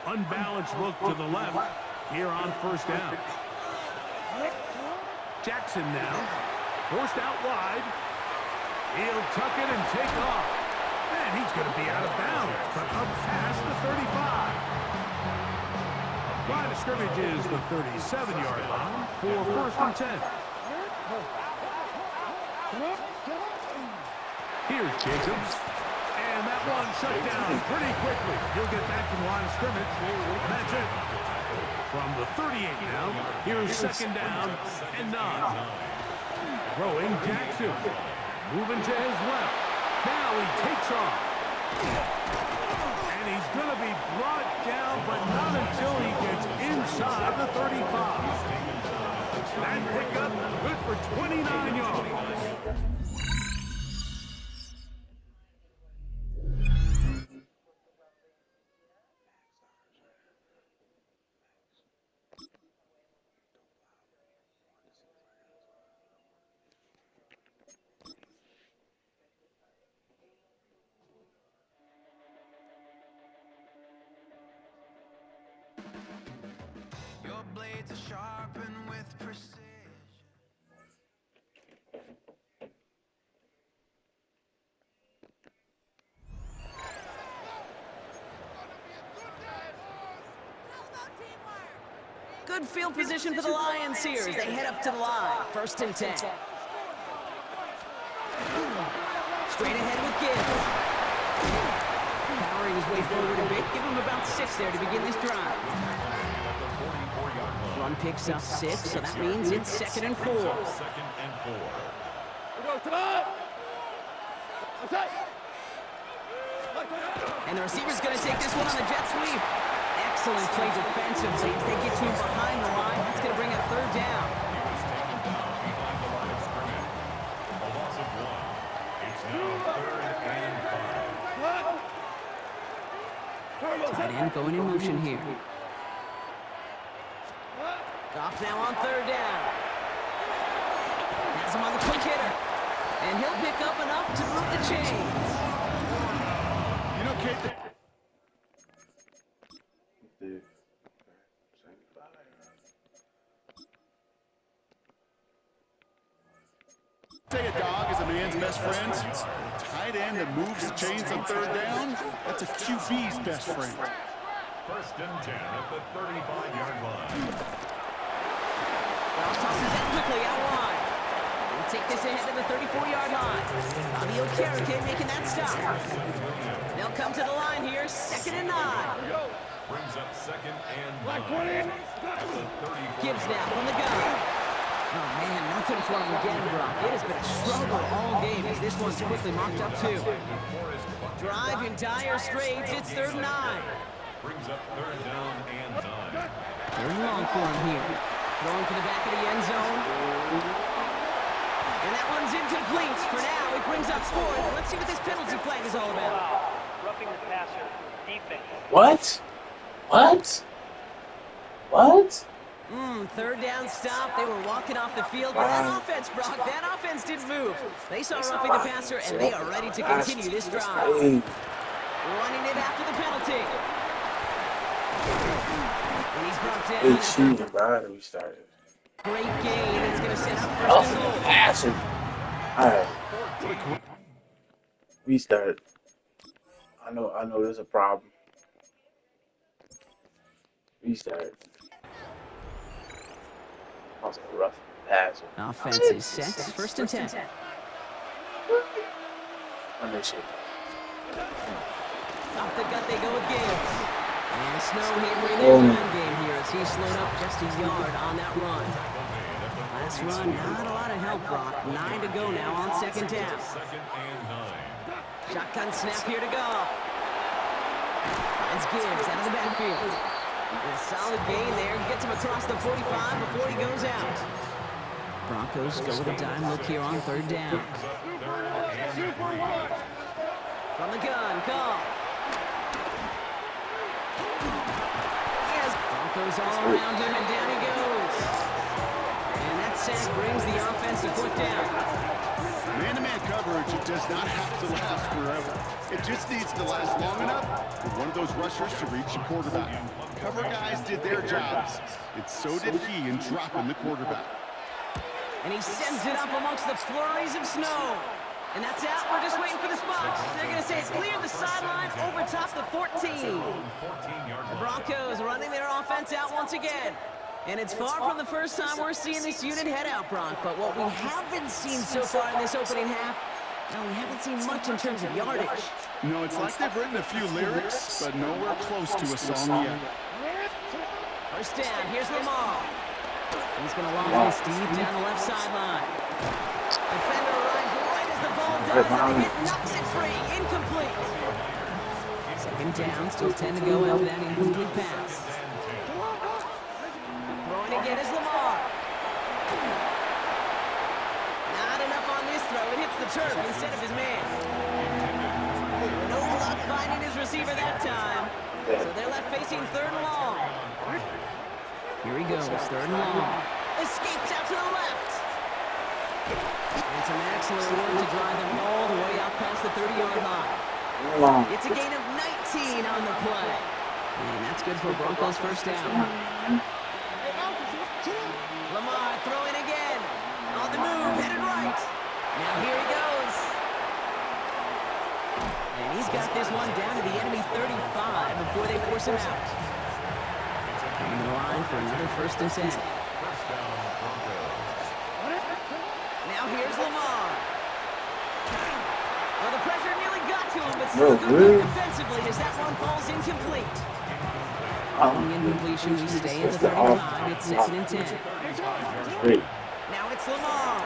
Unbalanced look to the left here on first down. Jackson now. Forced out wide. He'll tuck it and take off. And he's going to be out of bounds, but up past the 35. Line of scrimmage is the 37-yard line for first and 10. Here's Jacobs. And that one shut down pretty quickly. He'll get back to the line of scrimmage. And that's it. From the 38 now, here's second down and 9. Throwing Jackson. Moving to his left. Now he takes off. And he's going to be brought down, but not until he gets inside the 35. That pickup good for 29 yards. Blades are sharpened with precision. Good field position for the Lions here as they head up to the line. First and 10. Straight ahead with Gibbs. Powering his way forward a bit. Give him about 6 there to begin this drive. Run picks up 6, so that means it's 2nd and 4. And the receiver's going to take this one on the jet sweep. Excellent play defensively as they get to him behind the line. That's going to bring up third down. Tight end going in motion here. Goff now on third down. Has him on the quick hitter. And he'll pick up enough to move the chains. You know, Kate, say a dog is a man's best friend. Tight end that moves the chains on third down, that's a QB's best friend. First and 10 at the 35-yard line. Tosses it quickly out wide. We'll take this ahead to the 34-yard line. Bobby Okereke making that stop. They'll come to the line here, 2nd and 9. Brings up 2nd and 9. Gibbs now from the gun. Oh man, nothing for him again, Brock. It has been a struggle all game as this one's quickly mocked up too. Drive in dire straits, it's 3rd and 9. Brings up 3rd down and 9. Very long for him here. Throwing for the back of the end zone. And that one's incomplete. For now, it brings up 4th. Let's see what this penalty flag is all about. Roughing the passer, defense. What? What? What? 3rd down stop. They were walking off the field. But that offense, Brock, that offense didn't move. They saw roughing the passer, and they are ready to continue this drive. Running it after the penalty. And he's brought down. Hey, cheating, bro. We started. Great gain. It's going to set up first and goal. Passing. All right. We started. I know there's a problem. We started. Also rough pass. Offense is set. 1st and 10. On this shit. Off the gut they go with Gibbs. And the snow hammering their run game here as he slowed up just a yard on that run. Last run, not a lot of help, Brock. 9 to go now on 2nd down. Shotgun snap here to go. Finds Gibbs out of the backfield. And a solid gain there. Gets him across the 45 before he goes out. Broncos go with a dime look here on 3rd down. From the gun, Goff. Broncos all around him, and down he goes. And that sack brings the offense to 4th down. Man-to-man coverage, it does not have to last forever. It just needs to last long enough for one of those rushers to reach the quarterback. Cover guys did their jobs, and so did he in dropping the quarterback. And he sends it up amongst the flurries of snow. And that's out. We're just waiting for the spots. They're going to say it cleared the sideline over top the 14. The Broncos running their offense out once again. And it's far from the first time we're seeing this unit head out, Brock. But what we haven't seen so far in this opening half, no, we haven't seen much in terms of yardage. No, it's like they've written a few lyrics, but nowhere close to a song yet. First down, here's Lamar. He's going to lob this deep down the left sideline. Defender arrives right as the ball does, and the hit knocks it free. Incomplete. Second down, still 10 to go after that incomplete pass. Throwing again is Lamar. Not enough on this throw. It hits the turf instead of his man. No luck finding his receiver that time. So they're left facing third and long. Here he goes, third and long. Escapes out to the left. And some excellent work to drive them all the way out past the 30-yard line. It's a gain of 19 on the play. And that's good for Broncos first down. Lamar throwing again. On the move, headed right. Now here he goes. And he's got this one down to the enemy 35 before they force him out. Coming to the line for another first and 10. Now here's Lamar. Well, the pressure nearly got to him, but still good defensively as that one falls incomplete. On the incompletion, we stay at the 35. It's second and 10. Now it's Lamar.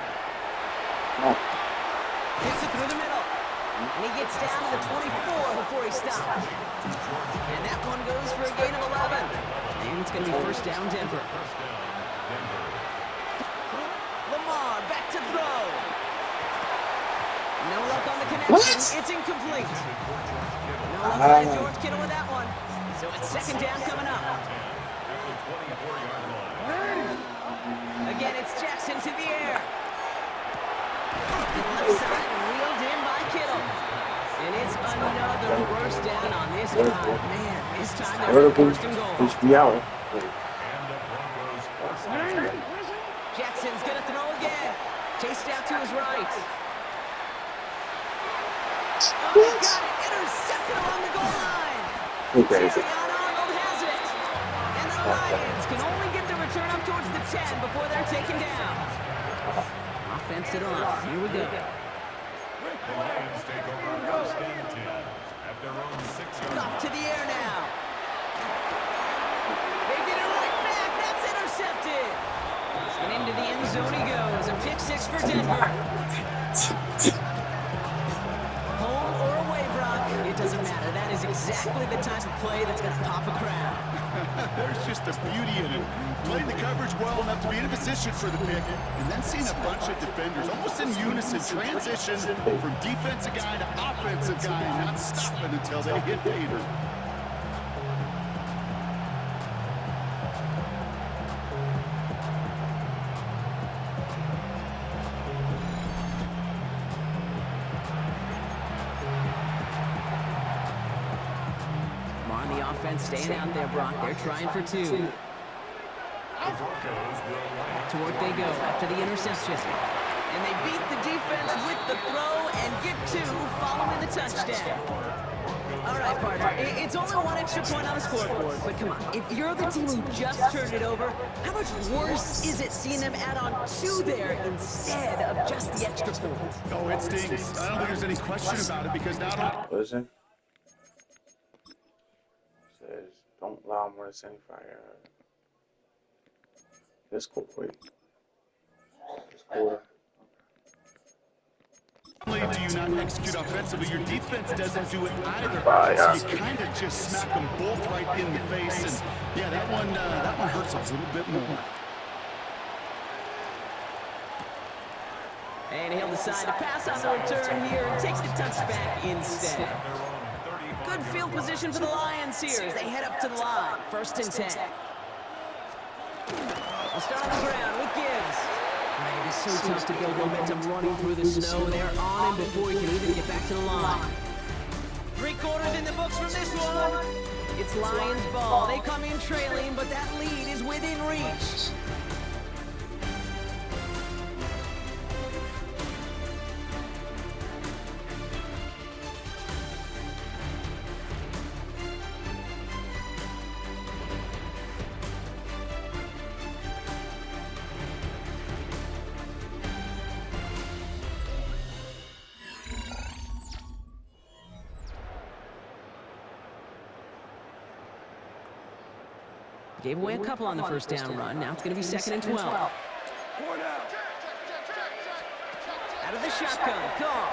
Hits it through the middle. And he gets down to the 24 before he stops. And that one goes for a gain of 11. And it's going to be first down Denver. Lamar back to throw. No luck on the connection. It's incomplete. No luck on George Kittle with that one. So it's second down coming up. Again, it's Jackson to the air. To the left side and wheeled in by Kittle. And it's another first down on this drive. Man, this time they're at first and goal. Jackson's going to throw again. Chased out to his right. Oh, he got it. Intercepted along the goal line. Terrion Arnold has it. And the Lions can only get the return up towards the 10 before they're taken down. Offense to the line. Here we go. The Lions take over first and 10 at their own 6-yard line. Up to the air now. They get it right back. That's intercepted. And into the end zone he goes. A pick six for Denver. Home or away, Brock, it doesn't matter. That is exactly the type of play that's going to pop a crowd. There's just a beauty in it. Played the coverage well enough to be in a position for the pick, and then seeing a bunch of defenders almost in unison transition from defensive guy to offensive guy and not stopping until they hit Peter. Staying out there, Brock. They're trying for two. Back to work they go after the interception. And they beat the defense with the throw and get two following the touchdown. All right, partner. It's only one extra point on the scoreboard, but come on. If you're the team who just turned it over, how much worse is it seeing them add on two there instead of just the extra point? Oh, it stings. I don't think there's any question about it because now... Listen. Don't allow more than 75 yards. Let's go quick. Let's go. Not only do you not execute offensively, your defense doesn't do it either. So you kind of just smack them both right in the face, and yeah, that one hurts a little bit more. And he'll decide to pass on the return here and take the touchback instead. Good field position for the Lions here as they head up to the line. First and 10. We'll start on the ground with Gibbs. Right, it is so tough to build momentum running through the snow. They're on him before he can even get back to the line. 3/4 in the books from this one. It's Lions ball. They come in trailing, but that lead is within reach. Gave away a couple on the first down run. Now it's going to be 2nd and 12. Out of the shotgun. Call.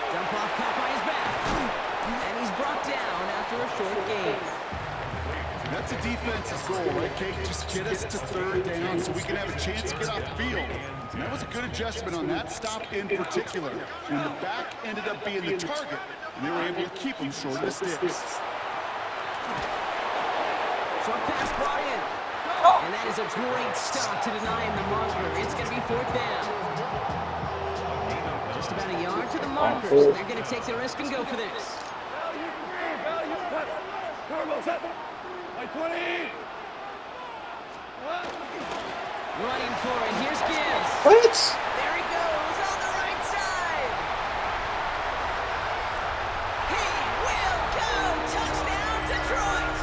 Dump off, caught by his back. And he's brought down after a short gain. That's a defense's goal, right, Kate? Just get us to 3rd down so we can have a chance to get off the field. And that was a good adjustment on that stop in particular, when the back ended up being the target, and they were able to keep him short of the sticks. Short pass brought in. And that is a great stop to deny him the marker. It's going to be 4th down. Just about a yard to the markers. They're going to take the risk and go for this. Running for it. Here's Gibbs. What? There he goes on the right side. He will go. Touchdown, Detroit.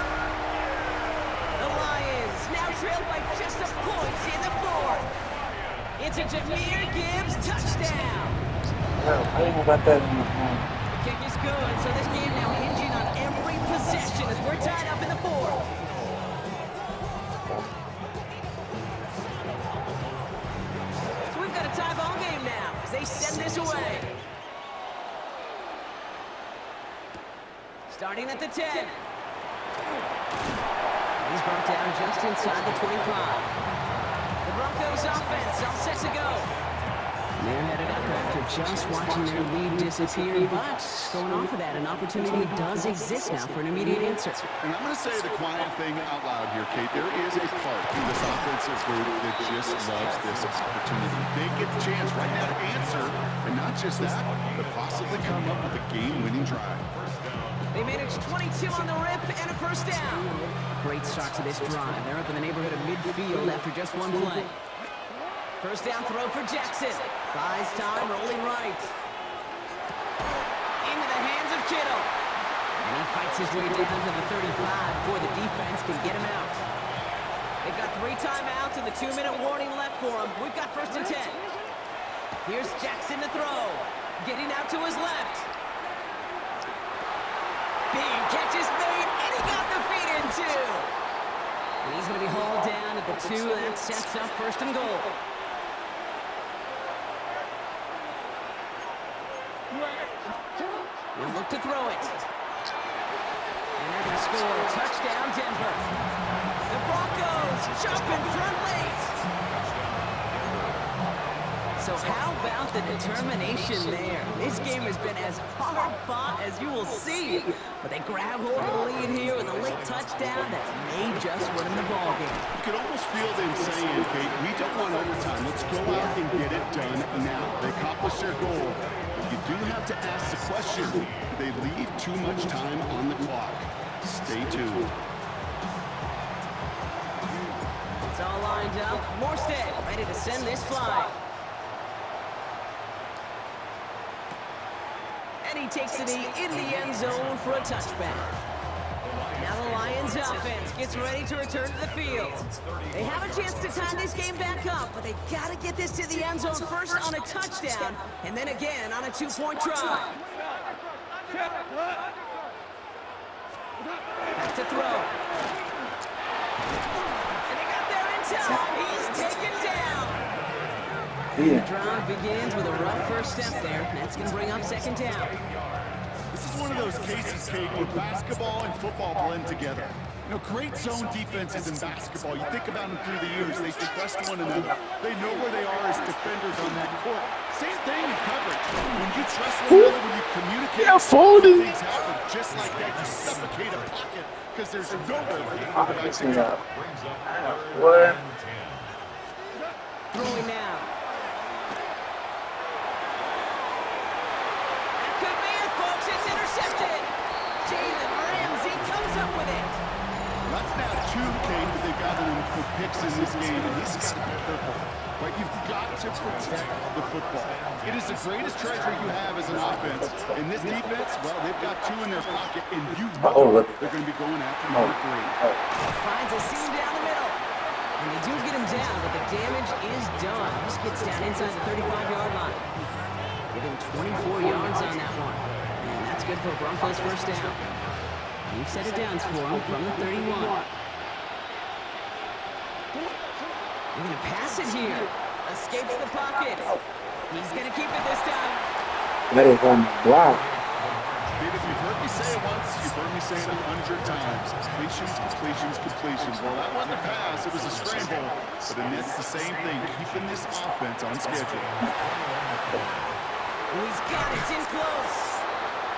The Lions now trailed by just a point in the 4th. It's a Jahmyr Gibbs touchdown. No, I didn't know about that in the The kick is good, so this game now hinging on every possession as we're tied up in the 4th. So we've got a tie ball game now as they send this away. Starting at the 10. He's brought down just inside the 25. The Broncos offense all set to go. They're headed up after just watching their lead disappear, but going off of that, an opportunity does exist now for an immediate answer. And I'm going to say the quiet thing out loud here, Kate. There is a part in this offensive group that just loves this opportunity. They get the chance right now to answer, and not just that, but possibly come up with a game-winning drive. They managed 22 on the rip and a 1st down. Great start to this drive. They're up in the neighborhood of midfield after just one play. 1st down throw for Jackson. Buys time, rolling right. Into the hands of Kittle. And he fights his way down to the 35 before the defense can get him out. They've got 3 timeouts and the 2-minute warning left for him. We've got 1st and 10. Here's Jackson to throw. Getting out to his left. Big catch is made, and he got the feet in too. And he's going to be hauled down at the 2. That sets up 1st and goal. He'll look to throw it. And they're going to score. Touchdown, Denver. The Broncos jump in front late. So how about the determination there? This game has been as hard fought as you will see. But they grab hold of the lead here with a late touchdown that may just win them the ball game. You could almost feel them saying, Kate, we don't want overtime. Let's go out and get it done now. They accomplished their goal. But you do have to ask the question, do they leave too much time on the clock? Stay tuned. It's all lined up. Morstead ready to send this fly. And he takes it in the end zone for a touchback. Now the Lions offense gets ready to return to the field. They have a chance to tie this game back up, but they got to get this to the end zone first on a touchdown, and then again on a 2-point try. Back to throw. And they got there in time. He's taken down. The drive begins with a rough first step there. That's going to bring up 2nd down. This is one of those cases, Kate, where basketball and football blend together. You know, great zone defenses in basketball. You think about them through the years. They trust one another. They know where they are as defenders on that court. Same thing in coverage. When you trust one another, when you communicate, things happen just like that. You suffocate a pocket because there's nowhere for you to go back to go. What? Throwing now. That could be it, folks. It's intercepted. two, Kate, that they've got him for picks in this game, and he's got to be careful. Right? You've got to protect the football. It is the greatest treasure you have as an offense. And this defense, well, they've got two in their pocket, and you know they're going to be going after number three. Finds a seam down the middle. And they do get him down, but the damage is done. This gets down inside the 35-yard line. Getting 24 yards on that one. And that's good for a Broncos first down. Deep set of downs for him from the 31. They're going to pass it here. Escapes the pocket. He's going to keep it this time. That is on block. If you've heard me say it once, you've heard me say it 100 times. Completions, completions, completions. Well, that wasn't a pass. It was a scramble. But then it's the same thing, keeping this offense on schedule. He's got it in close.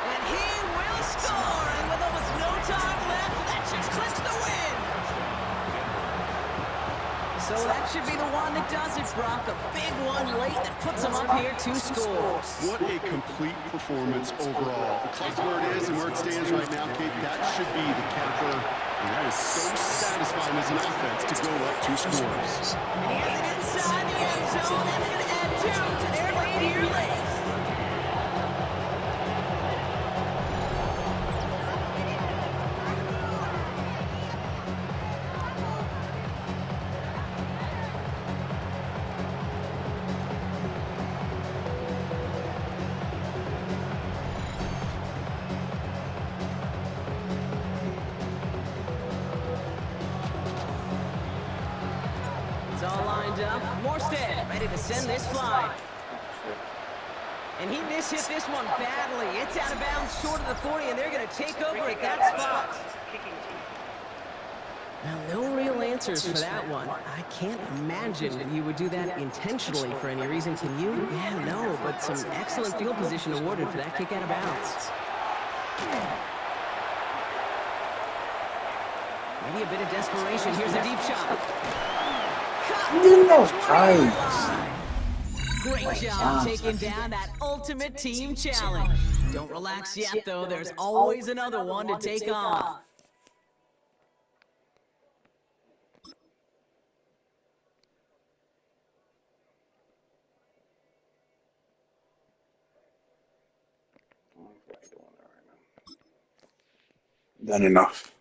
And he will score. And with almost no time left, that should clinch the win. So that should be the one that does it, Brock. A big one late that puts them up here 2 scores. What a complete performance overall. The clock where it is and where it stands right now, Kate, that should be the capper. And that is so satisfying as an offense to go up 2 scores. And he has it inside the end zone. That's going to add 2 to their lead here late. It's all lined up. Morstead ready to send this fly. And he mishit this one badly. It's out of bounds short of the 40, and they're going to take over at that spot. Kicking team. Now, no real answers for that one. I can't imagine you would do that intentionally for any reason. Can you? Yeah, no, but some excellent field position awarded for that kick out of bounds. Maybe a bit of desperation. Here's a deep shot. Great job taking down that ultimate team challenge. Don't relax yet, though. There's always another one to take on. Done enough.